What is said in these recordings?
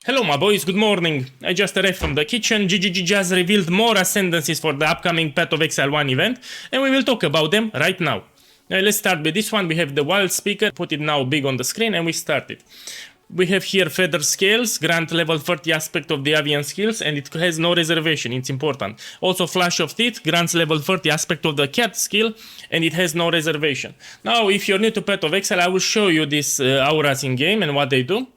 Hello my boys, good morning. I just arrived from the kitchen. GGG just revealed more Ascendancies for the upcoming Path of Exile 1 event, and we will talk about them right now. Now let's start with this one. We have the Wildspeaker, put it now big on the screen, and we start it. We have here Feather Scales, grant level 30 aspect of the avian skills, and it has no reservation, it's important. Also Flash of Teeth, grants level 30 aspect of the cat skill, and it has no reservation. Now if you're new to Path of Exile, I will show you these auras in game and what they do.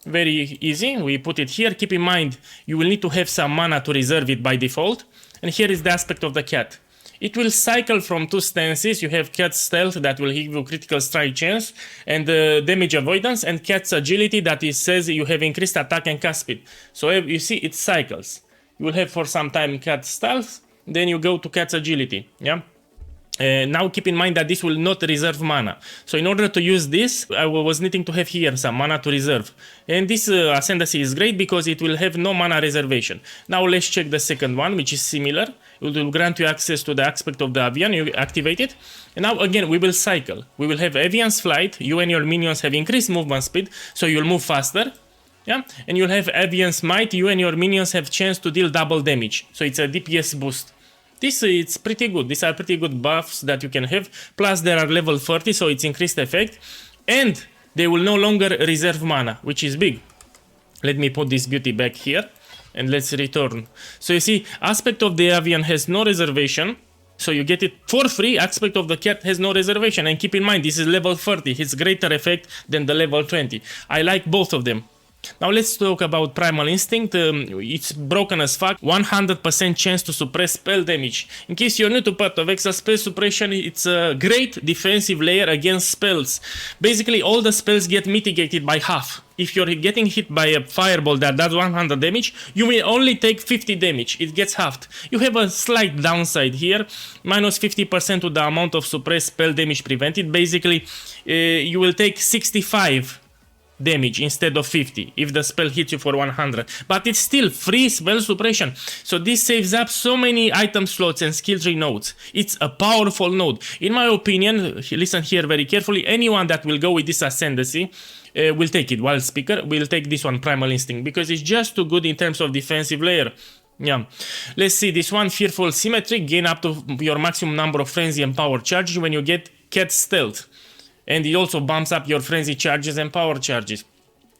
Very easy, we put it here. Keep in mind, you will need to have some mana to reserve it by default. And here is the aspect of the cat. It will cycle from two stances. You have Cat's Stealth that will give you critical strike chance and damage avoidance, and Cat's Agility that says you have increased attack and cast speed. So you see it cycles. You will have for some time Cat's Stealth, then you go to Cat's Agility. Yeah. Now keep in mind that this will not reserve mana. So in order to use this, I was needing to have here some mana to reserve. And this Ascendancy is great because it will have no mana reservation. Now let's check the second one, which is similar. It will grant you access to the aspect of the avian, you activate it. And now again, we will cycle. We will have avian's flight, you and your minions have increased movement speed, so you'll move faster. Yeah, and you'll have avian's might, you and your minions have chance to deal double damage. So it's a DPS boost. This it's pretty good. These are pretty good buffs that you can have. Plus they are level 30, so it's increased effect. And they will no longer reserve mana, which is big. Let me put this beauty back here. And let's return. So you see, aspect of the avian has no reservation. So you get it for free. Aspect of the cat has no reservation. And keep in mind, this is level 30. It's greater effect than the level 20. I like both of them. Now let's talk about Primal Instinct. It's broken as fuck. 100% chance to suppress spell damage. In case you're new to Path of Exile, spell suppression, it's a great defensive layer against spells. Basically all the spells get mitigated by half. If you're getting hit by a fireball that does 100 damage, you will only take 50 damage. It gets halved. You have a slight downside here. Minus 50% to the amount of suppressed spell damage prevented. Basically, you will take 65 damage instead of 50 if the spell hits you for 100, but it's still free spell suppression, so this saves up so many item slots and skill tree nodes. It's a powerful node in my opinion. Listen here very carefully. Anyone that will go with this Ascendancy will take it. Wildspeaker will take this one, Primal Instinct, because it's just too good in terms of defensive layer. Yeah, let's see this one. Fearful Symmetry, gain up to your maximum number of frenzy and power charges when you get Cat Stealth. And it also bumps up your frenzy charges and power charges.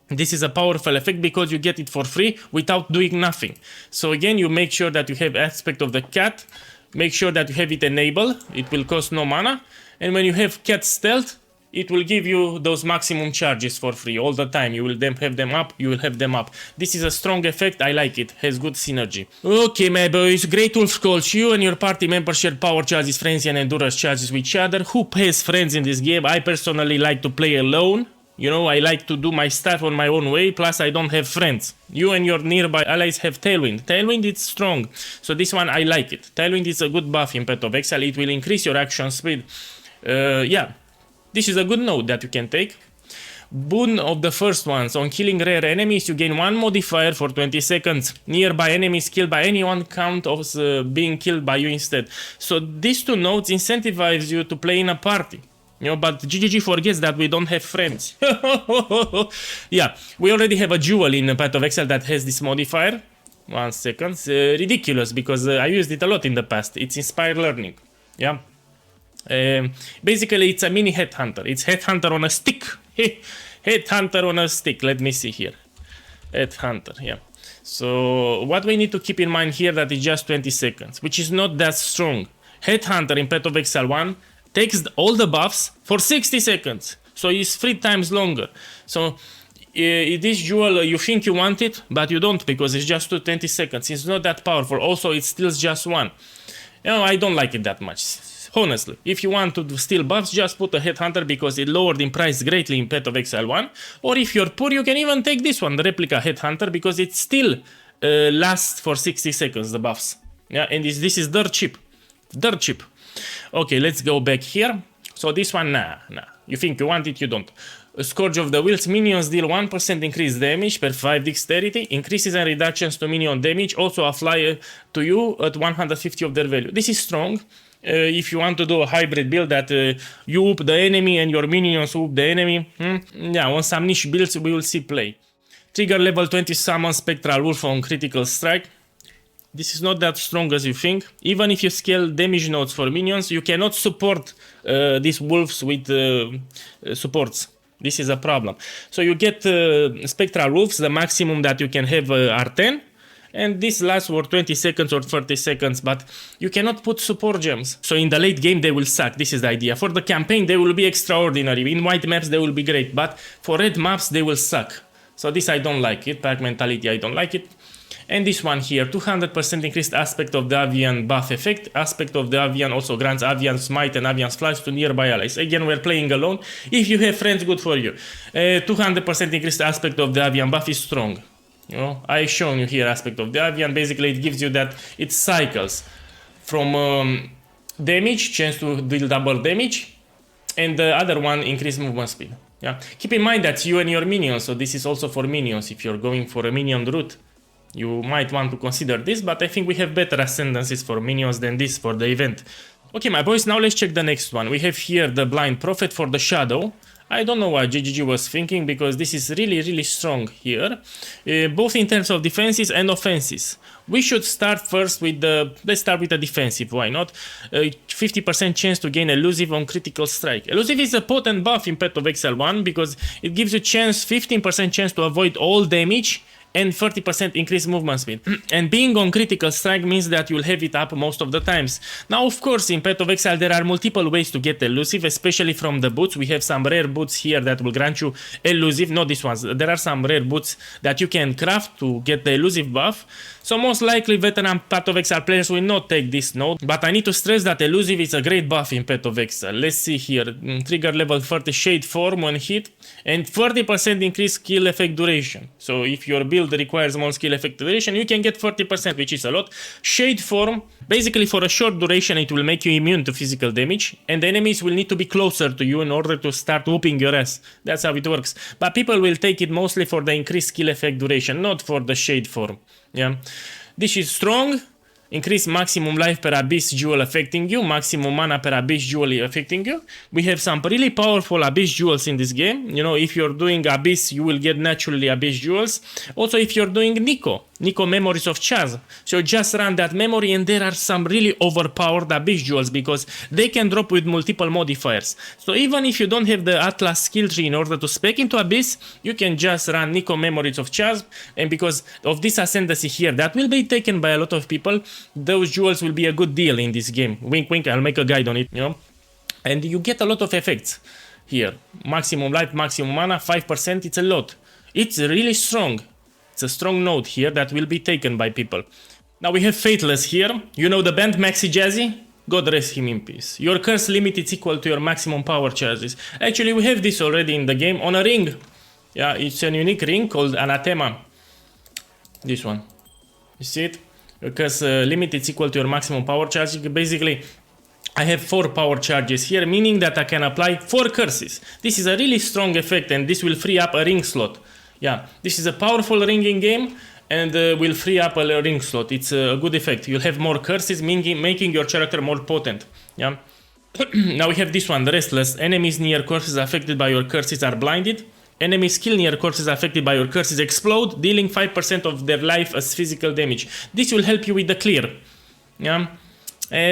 This is a powerful effect because you get it for free without doing nothing. So again, you make sure that you have aspect of the cat. Make sure that you have it enabled. It will cost no mana. And when you have Cat Stealth, it will give you those maximum charges for free all the time. You will then have them up, you will have them up. This is a strong effect, I like it, has good synergy. Okay my boys, Great Wolf calls you and your party members share power charges, frenzy and endurance charges with each other. Who pays friends in this game? I personally like to play alone. You know, I like to do my stuff on my own way, plus I don't have friends. You and your nearby allies have Tailwind. Tailwind is strong, so this one I like it. Tailwind is a good buff in Path of Exile, it will increase your action speed. Yeah. This is a good node that you can take. Boon of the first ones. On killing rare enemies, you gain 1 modifier for 20 seconds. Nearby enemies killed by anyone count as being killed by you instead. So these two nodes incentivize you to play in a party. You know, but GGG forgets that we don't have friends. Yeah, we already have a jewel in Path of Exile that has this modifier. 1 second. Ridiculous because I used it a lot in the past. It's Inspired Learning. Yeah. Basically it's a mini headhunter. It's headhunter on a stick. Headhunter on a stick. Let me see here. Headhunter, yeah. So what we need to keep in mind here that it's just 20 seconds, which is not that strong. Headhunter in Path of Exile 1 takes all the buffs for 60 seconds. So it's 3 times longer. So this jewel, you think you want it, but you don't because it's just 20 seconds. It's not that powerful. Also, it steals just 1. You know, I don't like it that much. Honestly, if you want to steal buffs, just put a Headhunter because it lowered in price greatly in Path of Exile 1. Or if you're poor, you can even take this one, the Replica Headhunter, because it still lasts for 60 seconds, the buffs. Yeah, and this is dirt cheap. Dirt cheap. Okay, let's go back here. So this one, nah. You think you want it, you don't. Scourge of the Wheels, minions deal 1% increased damage per 5 dexterity. Increases and reductions to minion damage also apply to you at 150 of their value. This is strong. If you want to do a hybrid build that you whoop the enemy and your minions whoop the enemy, yeah, on some niche builds we will see play. Trigger level 20 summon Spectral Wolf on critical strike. This is not that strong as you think. Even if you scale damage nodes for minions, you cannot support these wolves with supports. This is a problem. So you get Spectral Wolves, the maximum that you can have are 10. And this lasts for 20 seconds or 30 seconds, but you cannot put support gems. So in the late game, they will suck. This is the idea. For the campaign, they will be extraordinary. In white maps, they will be great, but for red maps, they will suck. So this I don't like it. Pack mentality, I don't like it. And this one here, 200% increased aspect of the Avian buff effect. Aspect of the Avian also grants Avian Smite and Avian Flash to nearby allies. Again, we're playing alone. If you have friends, good for you. 200% increased aspect of the Avian buff is strong. You know, I've shown you here aspect of the Avian. Basically, it gives you that it cycles from damage, chance to deal double damage, and the other one increased movement speed. Yeah, keep in mind that you and your minions, so this is also for minions. If you're going for a minion route, you might want to consider this, but I think we have better ascendancies for minions than this for the event. Okay, my boys, now let's check the next one. We have here the Blind Prophet for the Shadow. I don't know what GGG was thinking, because this is really strong here, both in terms of defenses and offenses. We should start first with the, let's start with the defensive, why not? 50% chance to gain elusive on critical strike. Elusive is a potent buff in Path of Exile 1, because it gives you 15% chance to avoid all damage and 30% increased movement speed. And being on critical strike means that you'll have it up most of the times. Now, of course, in Path of Exile, there are multiple ways to get elusive, especially from the boots. We have some rare boots here that will grant you elusive, not these ones. There are some rare boots that you can craft to get the elusive buff. So most likely veteran Path of Exile players will not take this node, but I need to stress that elusive is a great buff in Path of Exile. Let's see here, trigger level 30 shade form when hit, and 30% increased skill effect duration. So if your build requires more skill effect duration, you can get 30%, which is a lot. Shade form, basically for a short duration, it will make you immune to physical damage, and the enemies will need to be closer to you in order to start whooping your ass. That's how it works. But people will take it mostly for the increased skill effect duration, not for the shade form. Yeah, this is strong. Increase maximum life per Abyss Jewel affecting you, maximum mana per Abyss Jewel affecting you. We have some really powerful Abyss Jewels in this game. You know, if you're doing Abyss, you will get naturally Abyss Jewels. Also, if you're doing Nico Memories of Chaz. So just run that memory, and there are some really overpowered Abyss Jewels because they can drop with multiple modifiers. So even if you don't have the Atlas skill tree in order to spec into Abyss, you can just run Nico Memories of Chaz, and because of this Ascendancy here that will be taken by a lot of people, those jewels will be a good deal in this game. Wink wink, I'll make a guide on it, you know. And you get a lot of effects here. Maximum life, maximum mana, 5%, it's a lot. It's really strong. It's a strong node here that will be taken by people. Now we have Faithless here. You know the band Maxi Jazzy? God rest him in peace. Your curse limit is equal to your maximum power charges. Actually, we have this already in the game on a ring. Yeah, it's a unique ring called Anathema. This one. You see it? Because limit is equal to your maximum power charge. Basically, I have 4 power charges here, meaning that I can apply 4 curses. This is a really strong effect, and this will free up a ring slot. Yeah, this is a powerful ring in game, and will free up a ring slot. It's a good effect. You'll have more curses, making your character more potent. Yeah. Now we have this one, the Restless. Enemies near courses affected by your curses are blinded. Enemy skill near courses affected by your curses explode, dealing 5% of their life as physical damage. This will help you with the clear. Yeah.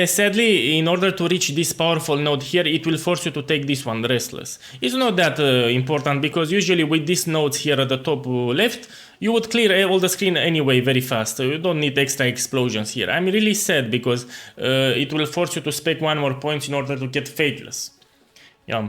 Sadly, in order to reach this powerful node here, it will force you to take this one, Restless. It's not that important, because usually with these nodes here at the top left, you would clear all the screen anyway very fast. You don't need extra explosions here. I'm really sad because it will force you to spec 1 more points in order to get Faithless. Yeah.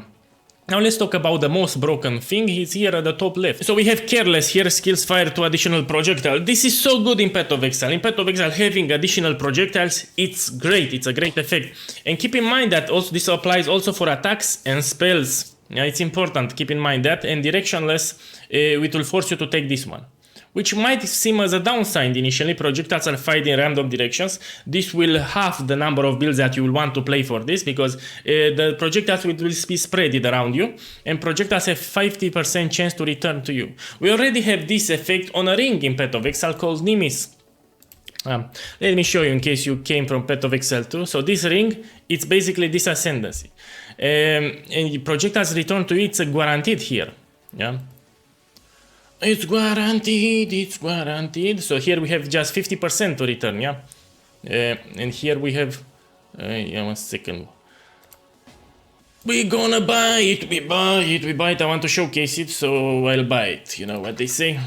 Now let's talk about the most broken thing. It's here at the top left. So we have Careless here, skills fire to additional projectile. This is so good in Path of Exile. In Path of Exile, having additional projectiles, it's great. It's a great effect. And keep in mind that also this applies also for attacks and spells. Yeah, it's important. Keep in mind that. And directionless, it will force you to take this one, which might seem as a downside initially. Projectiles are fired in random directions. This will halve the number of builds that you will want to play for this, because the projectiles will be spread around you, and projectiles have 50% chance to return to you. We already have this effect on a ring in Path of Exile called Nimis. Let me show you in case you came from Path of Exile 2. So this ring, it's basically this Ascendancy. And projectiles return to you, it's guaranteed here. Yeah. It's guaranteed, it's guaranteed. So here we have just 50% to return, yeah? And here we have, yeah, 1 second. We're gonna buy it, we buy it, we buy it. I want to showcase it, so I'll buy it. You know what they say.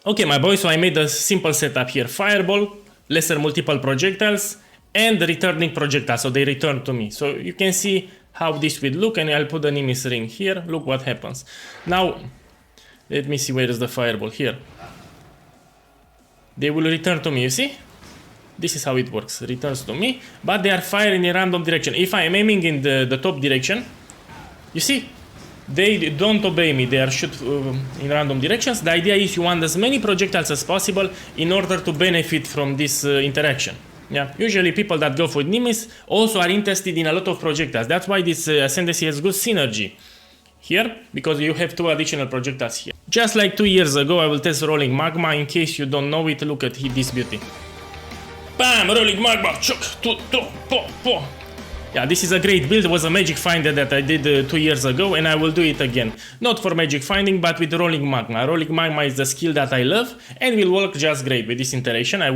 Okay, my boy, so I made a simple setup here. Fireball, lesser multiple projectiles, and returning projectile, so they return to me. So you can see how this will look, and I'll put the Nimbus ring here. Look what happens. Now, let me see where is the fireball here. They will return to me, you see? This is how it works, returns to me, but they are firing in random direction. If I am aiming in the top direction, you see, they don't obey me, they are shoot in random directions. The idea is you want as many projectiles as possible in order to benefit from this interaction. Yeah, usually people that go for Nimbus also are interested in a lot of projectiles. That's why this Ascendancy has good synergy here, because you have 2 additional projectiles here. Just like 2 years ago, I will test Rolling Magma. In case you don't know it, look at this beauty. Bam! Rolling Magma! Yeah, this is a great build. It was a magic finder that I did 2 years ago, and I will do it again. Not for magic finding, but with Rolling Magma. Rolling Magma is the skill that I love, and will work just great with this interaction. I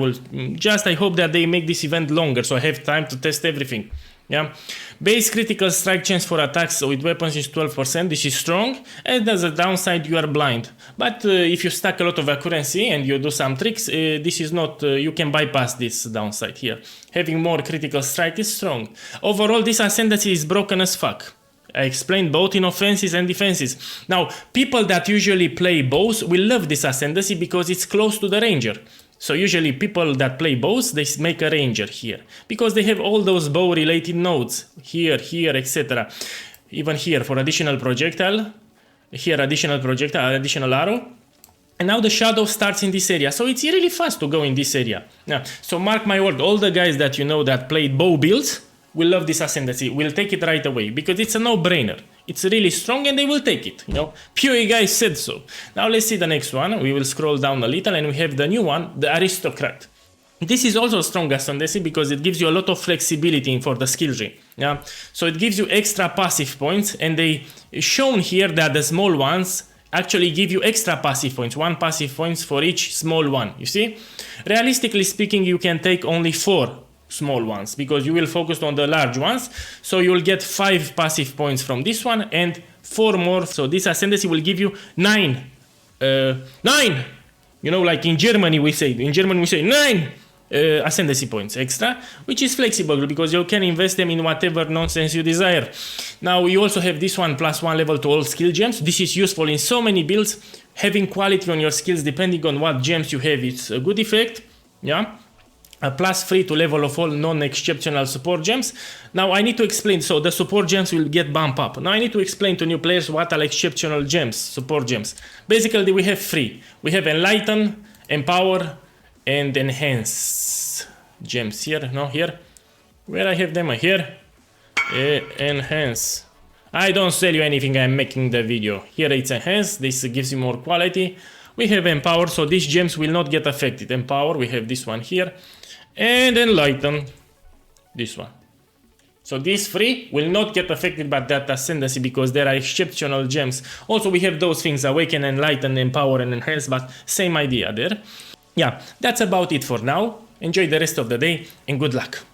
hope that they make this event longer, so I have time to test everything. Yeah, base critical strike chance for attacks with weapons is 12%. This is strong, and as a downside you are blind. But if you stack a lot of accuracy and you do some tricks, this is not. You can bypass this downside here. Having more critical strike is strong. Overall, this Ascendancy is broken as fuck. I explained both in offenses and defenses. Now, people that usually play bows will love this Ascendancy because it's close to the Ranger. So usually people that play bows, they make a Ranger here, because they have all those bow related nodes, here, etc. Even here for additional projectile, here additional projectile, additional arrow. And now the shadow starts in this area, so it's really fast to go in this area. Now, so mark my word, all the guys that you know that played bow builds will love this Ascendancy, will take it right away, because it's a no-brainer. It's really strong and they will take it, you know. PoE guys said so. Now let's see the next one. We will scroll down a little and we have the new one, the Aristocrat. This is also a strong Ascendancy because it gives you a lot of flexibility for the skill tree. Yeah? So it gives you extra passive points, and they shown here that the small ones actually give you extra passive points, 1 passive points for each small one, you see? Realistically speaking, you can take only 4 small ones because you will focus on the large ones, so you will get 5 passive points from this one and 4 more. So this Ascendancy will give you 9, you know, like in Germany we say 9 Ascendancy points extra, which is flexible because you can invest them in whatever nonsense you desire. Now you also have this one, +1 level to all skill gems. This is useful in so many builds. Having quality on your skills depending on what gems you have, it's a good effect. Yeah. A +3 to level of all non-exceptional support gems. Now I need to explain, so the support gems will get bumped up. Now I need to explain to new players what are exceptional gems, support gems. Basically we have 3. We have Enlighten, Empower, and Enhance gems here, no, here. Where I have them, here. Enhance. I don't sell you anything, I'm making the video. Here it's Enhance, this gives you more quality. We have Empower, so these gems will not get affected. Empower, we have this one here. And Enlighten, this one. So these 3 will not get affected by that Ascendancy because there are exceptional gems. Also we have those things, Awaken, Enlighten, Empower, and Enhance, but same idea there. Yeah, that's about it for now. Enjoy the rest of the day and good luck.